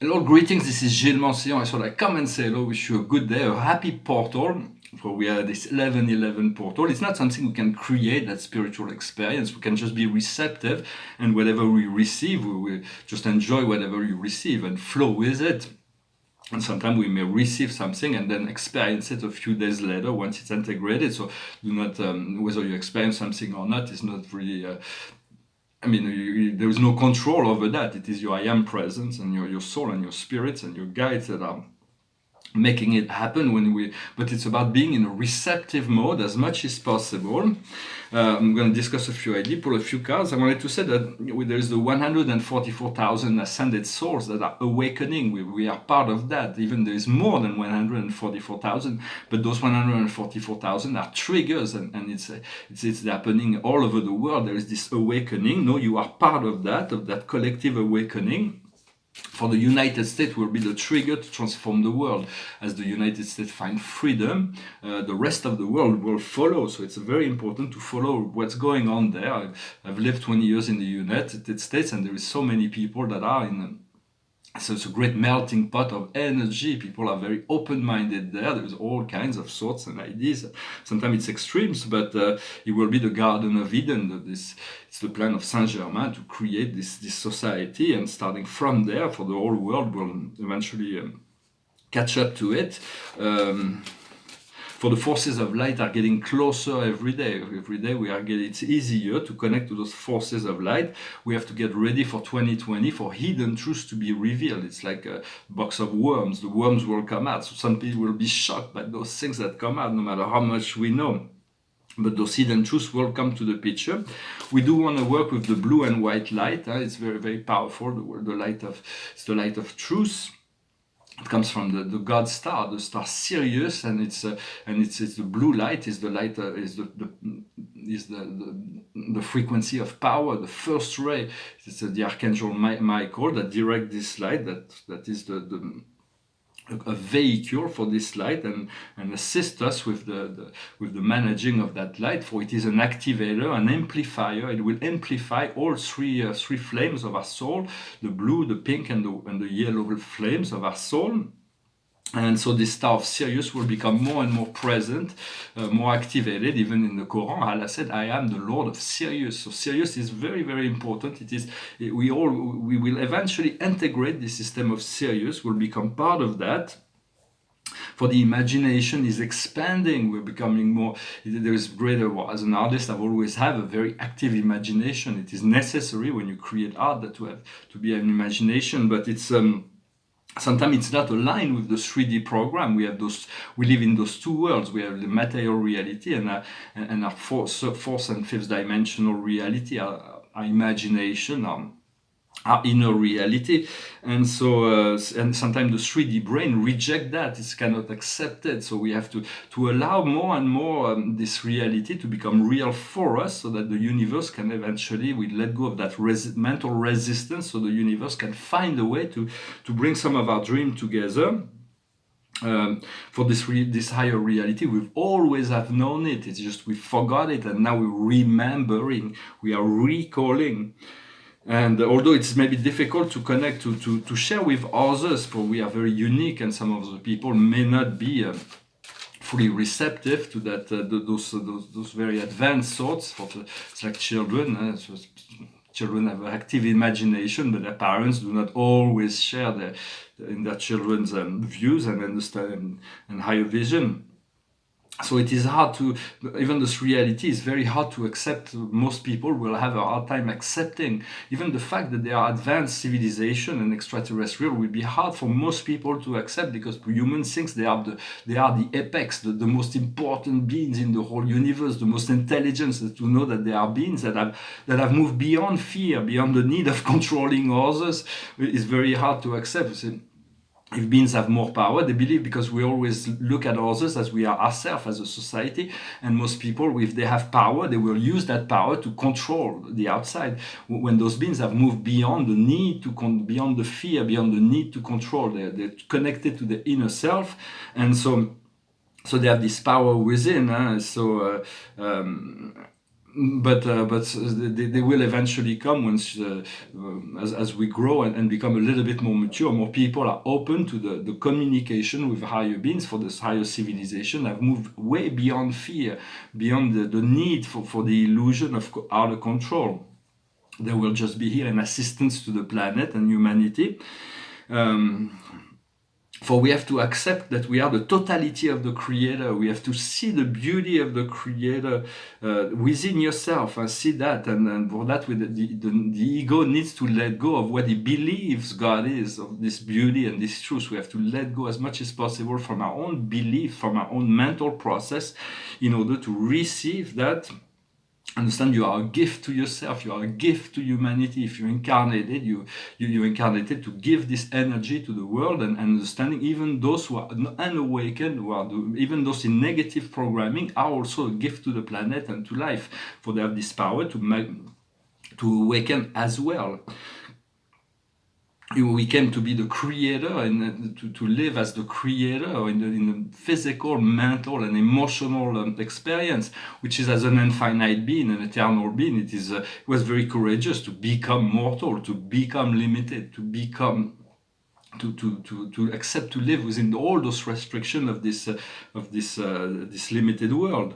Hello, greetings. This is Gilles Mancion. I thought I'd come and say hello, wish you a good day, a happy portal. So we are this 11-11 portal. It's not something we can create, that spiritual experience. We can just be receptive, and whatever we receive, we will just enjoy whatever you receive and flow with it. And sometimes we may receive something and then experience it a few days later once it's integrated. So do not, whether you experience something or not, is not really... there is no control over that. It is your I am presence and your soul and your spirits and your guides that are making it happen but it's about being in a receptive mode as much as possible. I'm going to discuss a few ideas, pull a few cards. I wanted to say that there is the 144,000 ascended souls that are awakening. We are part of that. Even there is more than 144,000, but those 144,000 are triggers, and it's happening all over the world. There is this awakening. No, you are part of that collective awakening. For the United States will be the trigger to transform the world. As the United States find freedom, the rest of the world will follow. So it's very important to follow what's going on there. I've lived 20 years in the United States, and there is so many people that are so it's a great melting pot of energy. People are very open-minded there. There's all kinds of thoughts and ideas. Sometimes it's extremes, but it will be the Garden of Eden. It's the plan of Saint-Germain to create this society, and starting from there, for the whole world will eventually catch up to it. For the forces of light are getting closer every day. Every day it's easier to connect to those forces of light. We have to get ready for 2020 for hidden truths to be revealed. It's like a box of worms. The worms will come out. So some people will be shocked by those things that come out, no matter how much we know. But those hidden truths will come to the picture. We do want to work with the blue and white light. It's very, very powerful. It's the light of truth. It comes from the God star, the star Sirius, and it's the blue light is the light is the frequency of power. The first ray is the Archangel Michael that direct this light. That is a vehicle for this light and assist us with the managing of that light. For it is an activator, an amplifier. It will amplify all three flames of our soul: the blue, the pink, and the yellow flames of our soul. And so this star of Sirius will become more and more present, more activated. Even in the Quran, Allah said, "I am the Lord of Sirius." So Sirius is very, very important. We will eventually integrate the system of Sirius. Will become part of that. For the imagination is expanding. We're becoming more. There is greater. As an artist, I've always had a very active imagination. It is necessary when you create art to be an imagination, but it's. Sometimes it's not aligned with the 3D program. We live in those two worlds. We have the material reality and our fourth and fifth dimensional reality, our imagination, our inner reality. And so and sometimes the 3D brain reject that. It cannot accept it. So we have to allow more and more this reality to become real for us, so that the universe can eventually, we let go of that mental resistance, so the universe can find a way to bring some of our dream together. For this higher reality, we've always have known it. It's just we forgot it, and now we're remembering, we are recalling. And although it's maybe difficult to connect, to share with others, for we are very unique, and some of the people may not be fully receptive to that, those very advanced thoughts. It's like children. Children have an active imagination, but their parents do not always share their children's views and understand and higher vision. So it is hard even this reality is very hard to accept. Most people will have a hard time accepting. Even the fact that they are advanced civilization and extraterrestrial will be hard for most people to accept, because humans think they are the apex, the most important beings in the whole universe, the most intelligent, to know that they are beings that have moved beyond fear, beyond the need of controlling others, is very hard to accept. If beings have more power, they believe, because we always look at others as we are ourselves, as a society, and most people, if they have power, they will use that power to control the outside. When those beings have moved beyond the need beyond the fear, beyond the need to control, they're connected to the inner self, and so they have this power within. but they will eventually come once as we grow and become a little bit more mature. More people are open to the communication with higher beings, for this higher civilization have moved way beyond fear, beyond the need for the illusion of outer control. They will just be here in assistance to the planet and humanity. For we have to accept that we are the totality of the Creator. We have to see the beauty of the Creator within yourself and see that. And for that, the ego needs to let go of what it believes God is, of this beauty and this truth. We have to let go as much as possible from our own belief, from our own mental process, in order to receive that. Understand you are a gift to yourself, you are a gift to humanity. If you incarnated, you incarnated to give this energy to the world, and understanding even those who are unawakened, even those in negative programming, are also a gift to the planet and to life, for they have this power to awaken as well. We came to be the creator and to live as the creator in the physical, mental, and emotional experience, which is as an infinite being, an eternal being. It was very courageous to become mortal, to become limited, to become to accept to live within all those restrictions of this limited world.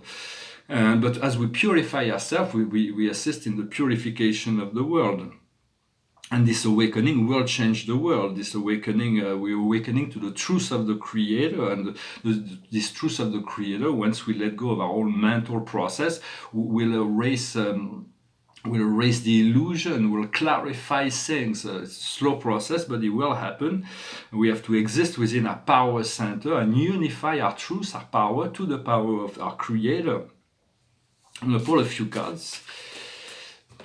But as we purify ourselves, we assist in the purification of the world. And this awakening will change the world. This awakening, we're awakening to the truth of the Creator, and this truth of the Creator, once we let go of our own mental process, will erase the illusion, will clarify things. It's a slow process, but it will happen. We have to exist within our power center and unify our truth, our power, to the power of our Creator. I'm going to pull a few cards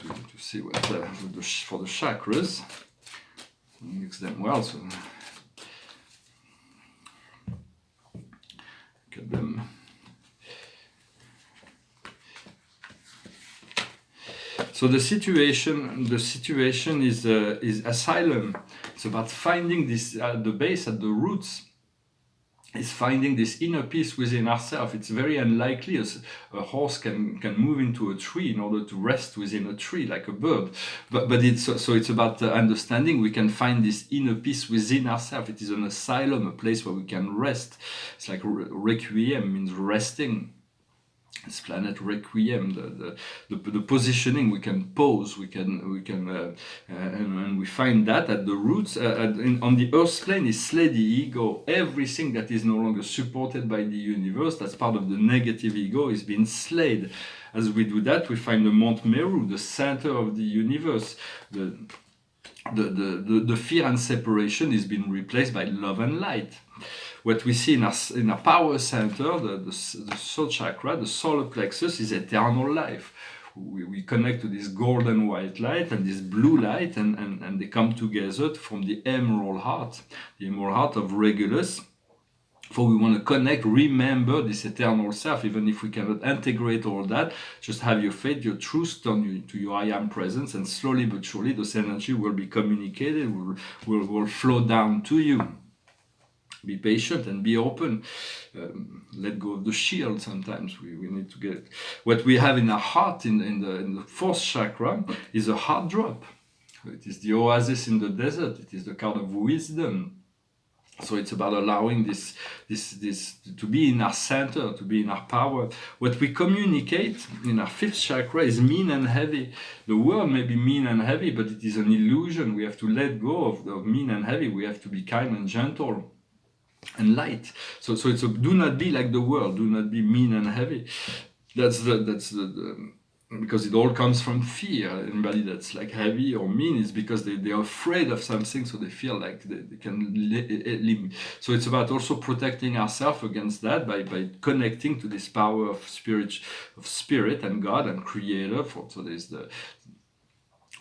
to see what for the chakras, mix them well. So get them. So the situation is asylum. It's about finding this at the base, at the roots. Is finding this inner peace within ourselves. It's very unlikely a horse can move into a tree in order to rest within a tree like a bird. But it's about understanding we can find this inner peace within ourselves. It is an asylum, a place where we can rest. It's like requiem means resting. This planet requiem, the positioning we can pose, and we find that at the roots. On the earth plane is slay the ego. Everything that is no longer supported by the universe, that's part of the negative ego, is being slayed. As we do that, we find the Mount Meru, the center of the universe. The fear and separation is being replaced by love and light. What we see in our power center, the soul chakra, the solar plexus, is eternal life. We connect to this golden white light and this blue light, and they come together to form the emerald heart of Regulus. For we want to connect, remember this eternal self, even if we cannot integrate all that. Just have your faith, your truth, turn to your I am presence, and slowly but surely, this energy will be communicated, will flow down to you. Be patient and be open. Let go of the shield. Sometimes we need to get what we have in our heart in the fourth chakra is a heart drop. It is the oasis in the desert. It is the card of wisdom. So it's about allowing this to be in our center, to be in our power. What we communicate in our fifth chakra is mean and heavy. The world may be mean and heavy, but it is an illusion. We have to let go of mean and heavy. We have to be kind and gentle and light. So it's do not be like the world. Do not be mean and heavy. That's the because it all comes from fear. Anybody that's like heavy or mean is because they're afraid of something, so they feel like they can live. So it's about also protecting ourselves against that by connecting to this power of spirit and God and Creator. So there's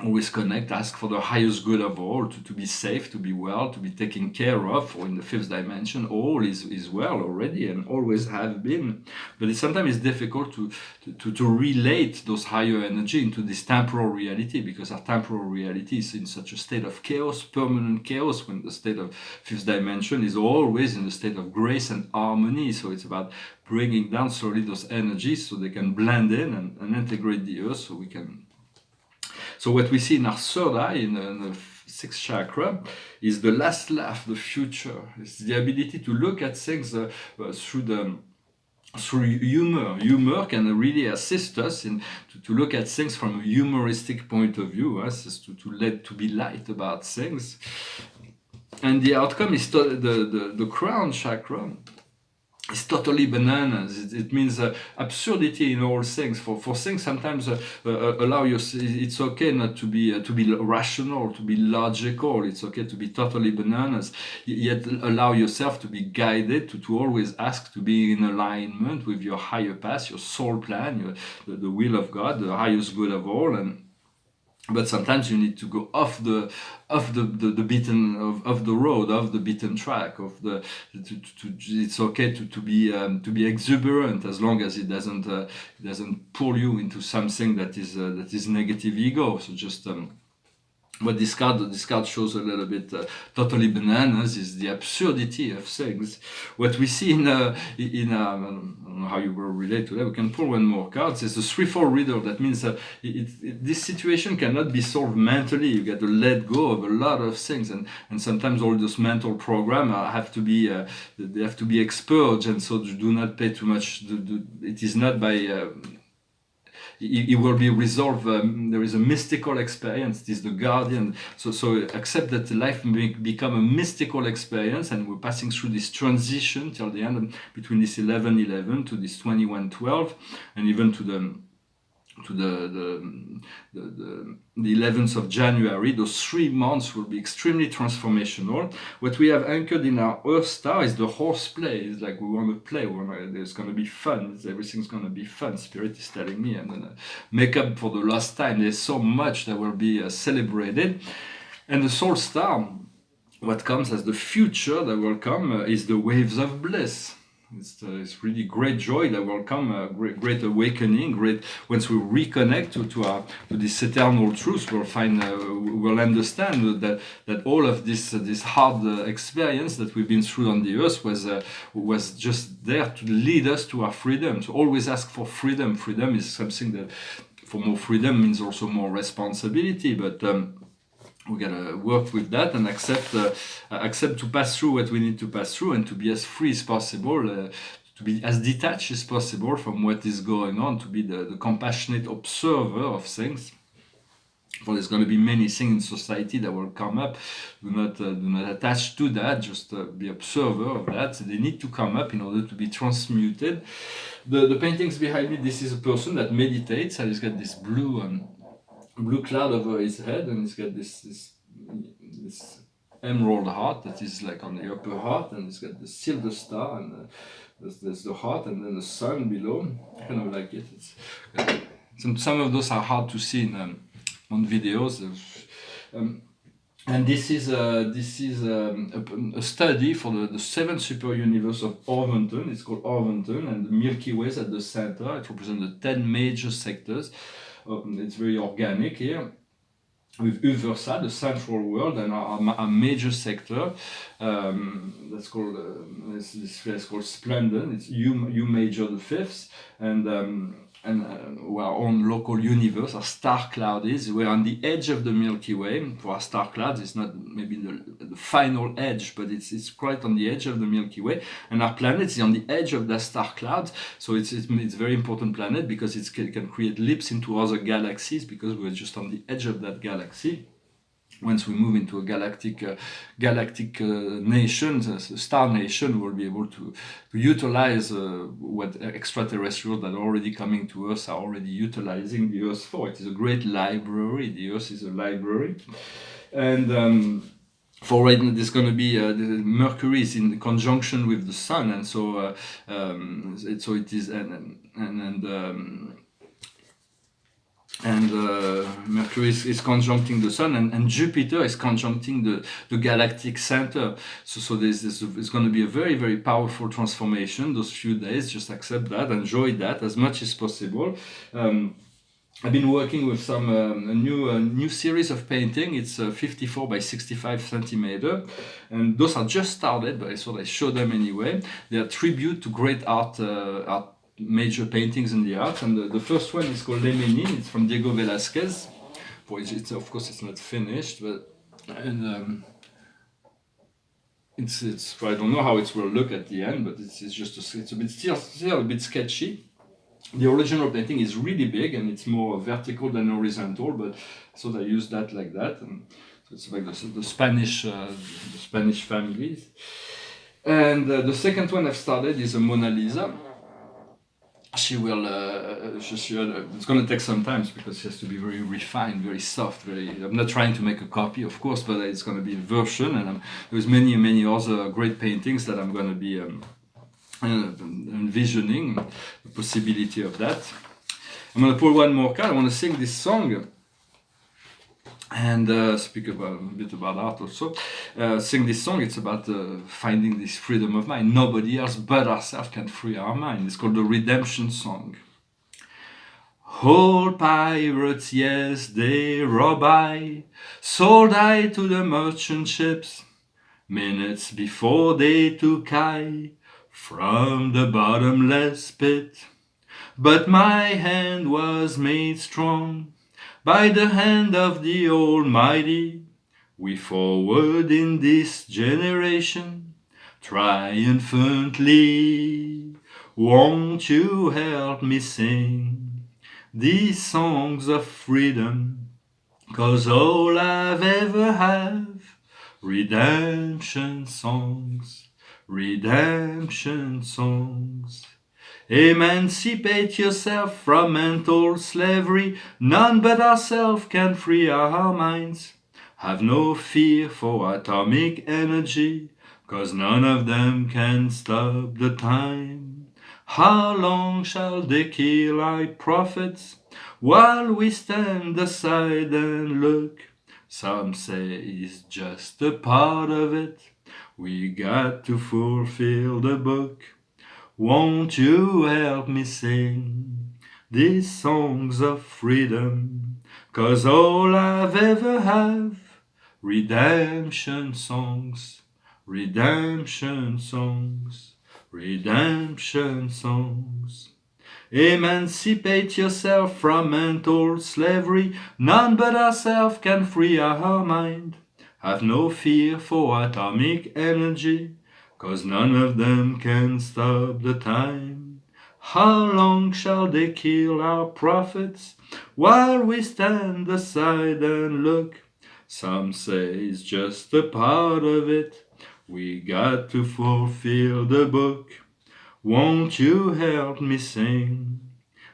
always connect, ask for the highest good of all, to be safe, to be well, to be taken care of. Or in the fifth dimension, all is well already and always have been. But sometimes it's difficult to relate those higher energy into this temporal reality, because our temporal reality is in such a state of chaos, permanent chaos, when the state of fifth dimension is always in a state of grace and harmony. So it's about bringing down slowly those energies so they can blend in and integrate the earth, so we can. So what we see in our third eye, in the sixth chakra, is the last laugh, the future. It's the ability to look at things through humor. Humor can really assist us in to look at things from a humoristic point of view, to be light about things. And the outcome is the crown chakra. It's totally bananas. It means absurdity in all things. For things, sometimes allow you. It's okay not to be rational, to be logical. It's okay to be totally bananas. Yet allow yourself to be guided, to always ask to be in alignment with your higher path, your soul plan, the will of God, the highest good of all. But sometimes you need to go off the beaten of the road, off the beaten track. It's okay to be exuberant, as long as it doesn't pull you into something that is negative ego. So just. What this card shows a little bit totally bananas is the absurdity of things. What we see in I don't know how you will relate to that. We can pull one more card. It's a threefold riddle. That means this situation cannot be solved mentally. You got to let go of a lot of things, and sometimes all those mental programs have to be expurged, and so do not pay too much. It is not by it will be resolved. There is a mystical experience. It is the guardian. So accept that life may become a mystical experience, and we're passing through this transition till the end, between this 11/11 to this 21/12, and even to the 11th of January. Those 3 months will be extremely transformational. What we have anchored in our Earth star is the horseplay. It's like we want to play. There's going to be fun. Everything's going to be fun. Spirit is telling me I'm going to make up for the lost time. There's so much that will be celebrated. And the soul star, what comes as the future that will come, is the waves of bliss. It's really great joy that will come, great awakening, once we reconnect to this eternal truth. We'll understand that all of this hard experience that we've been through on the earth was just there to lead us to our freedom. To always ask for freedom. Freedom is something that, for more freedom, means also more responsibility, but we gotta work with that and accept to pass through what we need to pass through, and to be as free as possible, to be as detached as possible from what is going on, to be the compassionate observer of things. For there's going to be many things in society that will come up. Do not attach to that. Just be observer of that. So they need to come up in order to be transmuted. The paintings behind me. This is a person that meditates, and he's got this blue cloud over his head, and he's got this emerald heart that is like on the upper heart, and he's got the silver star, and there's the heart, and then the sun below. I kind of like it. Some of those are hard to see on videos. And this is a study for the seventh super universe of Orvonton. It's called Orvonton, and the Milky Way is at the center. It represents the 10 major sectors. It's very organic here, with Uversa, the central world, and a major sector that's called this place called Splendon. It's U major, the fifth, and our own local universe, our star cloud is. We're on the edge of the Milky Way. For our star clouds, it's not maybe the final edge, but it's quite on the edge of the Milky Way. And our planet is on the edge of that star cloud. So it's a very important planet, because it can create leaps into other galaxies, because we're just on the edge of that galaxy. Once we move into a galactic nation, a star nation, we'll be able to utilize what extraterrestrials that are already coming to Earth are already utilizing the Earth for. It is a great library. The Earth is a library. And for right now, there's going to be Mercury is in conjunction with the Sun, and so it is and Mercury is conjuncting the Sun, and Jupiter is conjuncting the galactic center. So it's going to be a very, very powerful transformation those few days. Just accept that, enjoy that as much as possible. I've been working with some a new series of painting. It's 54 by 65 centimeter, and those are just started, but I thought I show them anyway. They are tribute to great art major paintings in the art, and the first one is called Les Ménines. It's from Diego Velázquez. It's of course it's not finished, but it's I don't know how it will look at the end, but it's just it's a bit still a bit sketchy. The original painting is really big and it's more vertical than horizontal, but so I use that like that, and so it's like the Spanish families. And the second one I've started is a Mona Lisa. She will. It's going to take some time because she has to be very refined, very soft. I'm not trying to make a copy, of course, but it's going to be a version. And there's many other great paintings that I'm going to be envisioning the possibility of that. I'm going to pull one more card. I want to sing this song and speak a bit about art also. Sing this song. It's about finding this freedom of mind. Nobody else but ourselves can free our mind. It's called the Redemption Song. Old pirates, yes, they rob I, sold I to the merchant ships, minutes before they took I from the bottomless pit. But my hand was made strong by the hand of the Almighty. We forward in this generation triumphantly. Won't you help me sing these songs of freedom? 'Cause all I've ever have, redemption songs, redemption songs. Emancipate yourself from mental slavery. None but ourselves can free our minds. Have no fear for atomic energy, 'cause none of them can stop the time. How long shall they kill our prophets while we stand aside and look? Some say it's just a part of it. We got to fulfill the book. Won't you help me sing these songs of freedom? 'Cause all I've ever have, redemption songs, redemption songs, redemption songs. Emancipate yourself from mental slavery. None but ourselves can free our mind. Have no fear for atomic energy, 'cause none of them can stop the time. How long shall they kill our prophets while we stand aside and look? Some say it's just a part of it. We got to fulfill the book. Won't you help me sing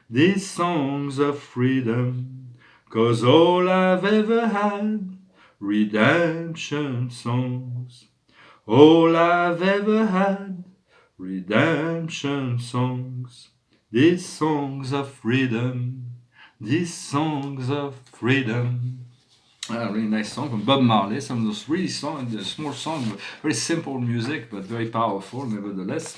these songs of freedom? 'Cause all I've ever had, redemption songs. All I've ever had, redemption songs. These songs of freedom, these songs of freedom. A really nice song from Bob Marley. Some of those really small songs, very simple music, but very powerful nevertheless.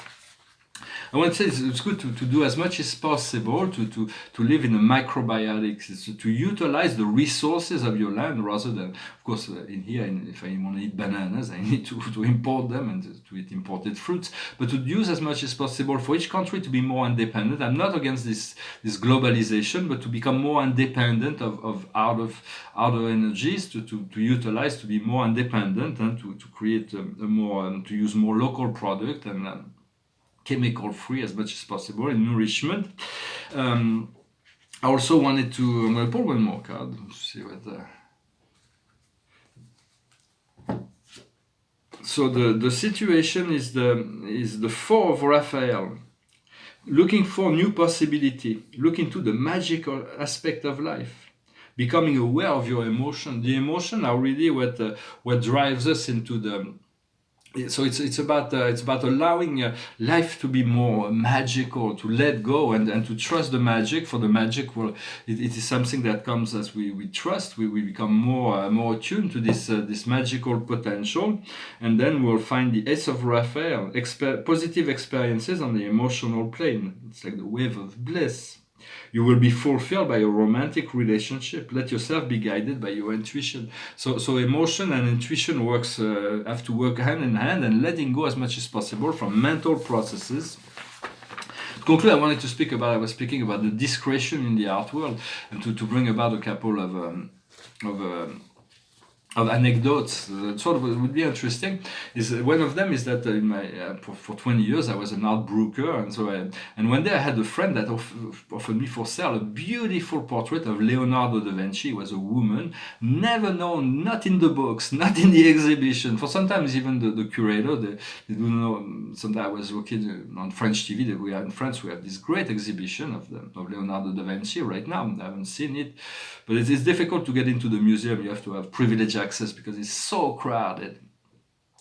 I want to say it's good to do as much as possible to live in a microbiotic, to utilize the resources of your land rather than, of course, in here, if I want to eat bananas, I need to import them and to eat imported fruits, but to use as much as possible for each country to be more independent. I'm not against this globalization, but to become more independent of other energies, to utilize, to be more independent and to create a more, to use more local product and chemical free as much as possible in nourishment. I also wanted to, I'm going to pull one more card to see what so the situation is the Four of Raphael, looking for new possibility, look into the magical aspect of life, becoming aware of your emotion. The emotion are really what drives us into the So it's about allowing life to be more magical, to let go and to trust the magic. For the magic, well, it is something that comes as we trust. We become more attuned to this magical potential, and then we'll find the Ace of Raphael, positive experiences on the emotional plane. It's like the wave of bliss. You will be fulfilled by a romantic relationship. Let yourself be guided by your intuition. So emotion and intuition have to work hand in hand, and letting go as much as possible from mental processes. To conclude, I was speaking about the discretion in the art world, and to bring about a couple of anecdotes that sort of would be interesting. Is one of them is that in my for 20 years I was an art broker, and one day I had a friend that offered me for sale a beautiful portrait of Leonardo da Vinci. He was a woman, never known, not in the books, not in the exhibition. For sometimes even the curator, they do know. Sometimes I was working on French TV. That we are in France. We have this great exhibition of Leonardo da Vinci right now. I haven't seen it, but it's difficult to get into the museum. You have to have privileged access because it's so crowded.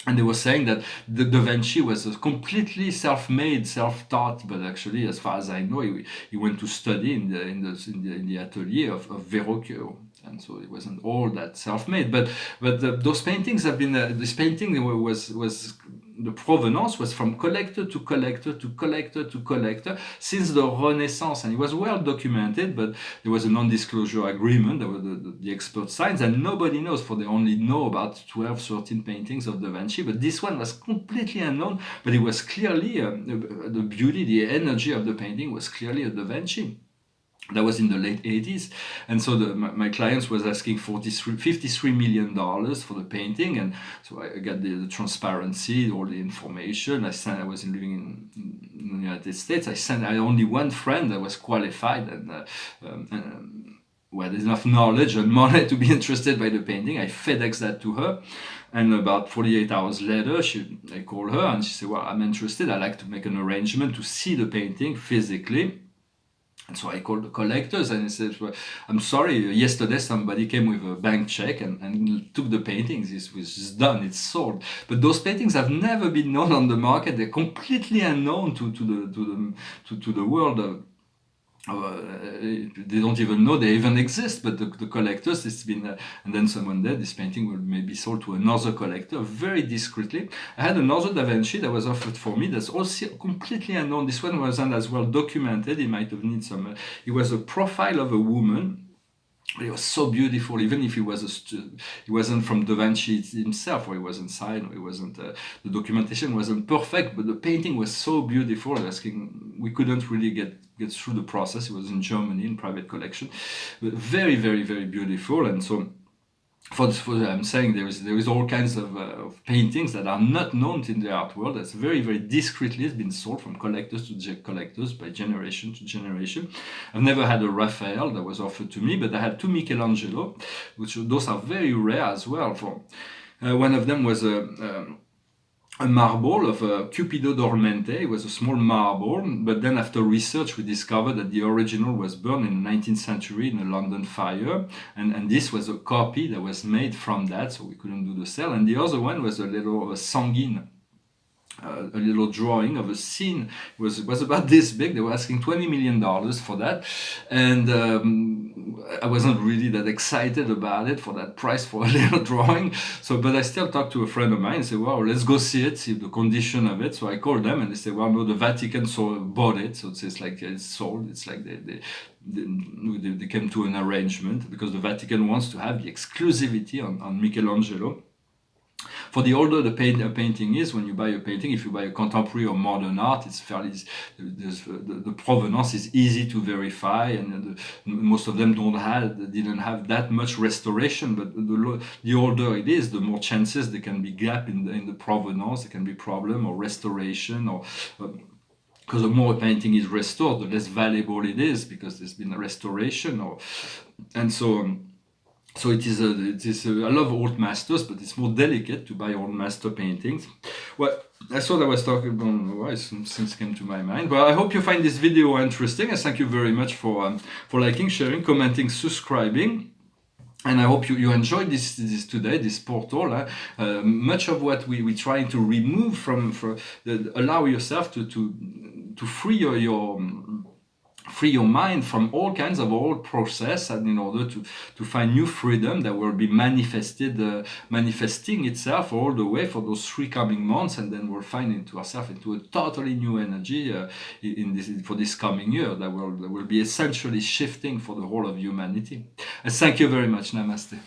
And they were saying that the Da Vinci was a completely self-made, self-taught, but actually, as far as I know, he went to study in the atelier of Verrocchio. And so it wasn't all that self-made, but those paintings have been. This painting was the provenance was from collector to collector to collector to collector since the Renaissance, and it was well documented. But there was a non-disclosure agreement. There were the expert signs, and nobody knows. For they only know about 12, 13 paintings of Da Vinci. But this one was completely unknown. But it was clearly the beauty, the energy of the painting was clearly a Da Vinci. That was in the late 80s, and so my clients was asking $53 million for the painting, and so I got the transparency, all the information. I was living in the United States. I had only one friend that was qualified and had enough knowledge and money to be interested by the painting. I FedExed that to her, and about 48 hours later, I called her and she said, "Well, I'm interested. I'd like to make an arrangement to see the painting physically." And so I called the collectors and I said, "Well, I'm sorry, yesterday somebody came with a bank check and took the paintings. It's done, it's sold." But those paintings have never been known on the market. They're completely unknown to the world. They don't even know they even exist, but the collectors, it's been and then someone there, this painting will maybe sold to another collector very discreetly. I had another Da Vinci that was offered for me that's also completely unknown. This one wasn't as well documented. He might have needed some it was a profile of a woman. It was so beautiful, even if he wasn't from Da Vinci himself, or he wasn't signed, or he wasn't. The documentation wasn't perfect, but the painting was so beautiful. We couldn't really get through the process. It was in Germany in private collection, but very, very, very beautiful. And so, I'm saying there is all kinds of paintings that are not known in the art world. That's very, very discreetly has been sold from collectors to collectors by generation to generation. I've never had a Raphael that was offered to me, but I had two Michelangelo, which those are very rare as well. One of them was a marble of Cupido Dormente. It was a small marble, but then after research we discovered that the original was burned in the 19th century in a London fire, and this was a copy that was made from that, so we couldn't do the sale. And the other one was a little Sanguine, a little drawing of a scene. It was about this big. They were asking $20 million for that, and I wasn't really that excited about it for that price for a little drawing. So, but I still talked to a friend of mine and said, "Well, let's go see it, see the condition of it." So I called them and they said, "Well, no, the Vatican bought it, so it's like it's sold. It's like they came to an arrangement because the Vatican wants to have the exclusivity on Michelangelo." For the older the painting is, when you buy a painting, if you buy a contemporary or modern art, it's fairly the provenance is easy to verify, and most of them didn't have that much restoration. But the older it is, the more chances there can be gap in the provenance. There can be problem or restoration, or because the more a painting is restored, the less valuable it is because there's been a restoration, and so. So it is. I love old masters, but it's more delicate to buy old master paintings. Well, I thought I was talking about why some things came to my mind. But I hope you find this video interesting. I thank you very much for liking, sharing, commenting, subscribing. And I hope you enjoyed this today, this portal. Much of what we trying to remove from allow yourself to free free your mind from all kinds of old process, and in order to find new freedom that will be manifesting itself all the way for those 3 coming months, and then we'll find into ourselves into a totally new energy in this for this coming year that will be essentially shifting for the whole of humanity. Thank you very much. Namaste.